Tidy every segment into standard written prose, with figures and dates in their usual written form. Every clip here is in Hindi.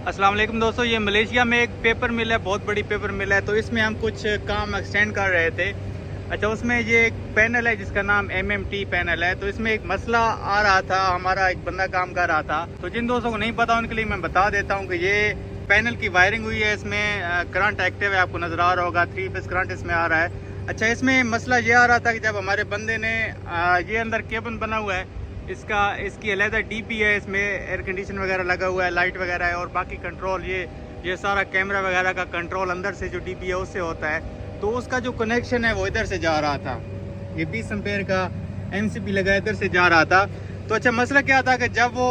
अस्सलाम वालेकुम दोस्तों, ये मलेशिया में एक पेपर मिल है, बहुत बड़ी पेपर मिल है। तो इसमें हम कुछ काम एक्सटेंड कर रहे थे। अच्छा, उसमें ये एक पैनल है जिसका नाम MMT पैनल है। तो इसमें एक मसला आ रहा था, हमारा एक बंदा काम कर रहा था। तो जिन दोस्तों को नहीं पता उनके लिए मैं बता देता हूँ कि ये पैनल की वायरिंग हुई है, इसमें करंट एक्टिव है, आपको नज़र आ रहा होगा, 3 फेज करंट इसमें आ रहा है। अच्छा, इसमें मसला ये आ रहा था कि जब हमारे बंदे ने ये अंदर केबन बना हुआ है, इसकी अलहदा DP है, इसमें एयर कंडीशन वगैरह लगा हुआ है, लाइट वगैरह है और बाकी कंट्रोल ये सारा कैमरा वगैरह का कंट्रोल अंदर से जो DP है उससे होता है। तो उसका जो कनेक्शन है वो इधर से जा रहा था, ये 20 एम्पेयर का MCB लगा इधर से जा रहा था। तो अच्छा, मसला क्या था कि जब वो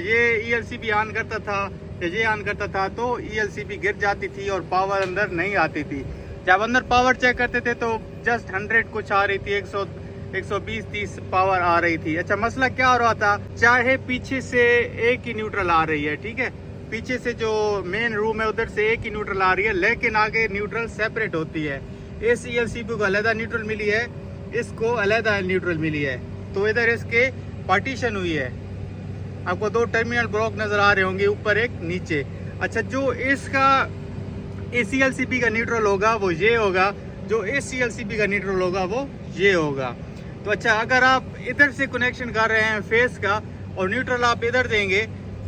ये ELCB ऑन करता था या ये ऑन करता था तो ELCB गिर जाती थी और पावर अंदर नहीं आती थी। जब अंदर पावर चेक करते थे तो जस्ट 100 कुछ आ रही थी, 120-130 पावर आ रही थी। अच्छा, मसला क्या हो रहा था, चाहे पीछे से एक ही न्यूट्रल आ रही है, ठीक है, पीछे से जो मेन रूम है उधर से एक ही न्यूट्रल आ रही है, लेकिन आगे न्यूट्रल सेपरेट होती है। इस ELCB को अलहदा न्यूट्रल मिली है, इसको अलहदा न्यूट्रल मिली है। तो इधर इसके पार्टीशन हुई है, आपको 2 टर्मिनल ब्लॉक नजर आ रहे होंगे, ऊपर एक नीचे। अच्छा, जो इसका इस ELCB का न्यूट्रल होगा वो ये होगा, जो इस ELCB का न्यूट्रल होगा वो ये होगा। तो अच्छा, अगर आप इधर से कनेक्शन कर रहे हैं फेस का और न्यूट्रल आप इधर देंगे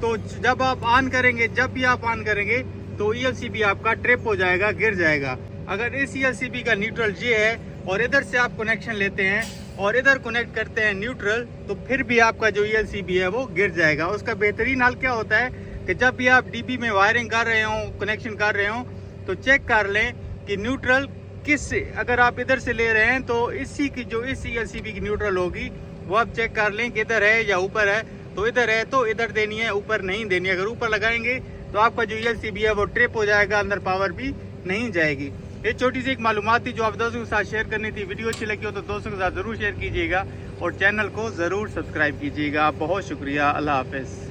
तो जब आप ऑन करेंगे, जब भी आप ऑन करेंगे तो ELCB आपका ट्रिप हो जाएगा, गिर जाएगा। अगर इस ELCB का न्यूट्रल ये है और इधर से आप कनेक्शन लेते हैं और इधर कनेक्ट करते हैं न्यूट्रल, तो फिर भी आपका जो ELCB है वो गिर जाएगा। उसका बेहतरीन हाल क्या होता है कि जब भी आप DP में वायरिंग कर रहे हो, कनेक्शन कर रहे हो, तो चेक कर लें कि न्यूट्रल किस, अगर आप इधर से ले रहे हैं तो इसी की जो इस ELCB की न्यूट्रल होगी वो आप चेक कर लें कि इधर है या ऊपर है। तो इधर है तो इधर देनी है, ऊपर नहीं देनी। अगर ऊपर लगाएंगे तो आपका जो ELCB है वो ट्रिप हो जाएगा, अंदर पावर भी नहीं जाएगी। ये छोटी सी एक मालूमात थी जो आप दोस्तों के साथ शेयर करनी थी। वीडियो अच्छी लगी हो तो दोस्तों के साथ ज़रूर शेयर कीजिएगा और चैनल को ज़रूर सब्सक्राइब कीजिएगा। बहुत शुक्रिया, अल्लाह हाफिज़।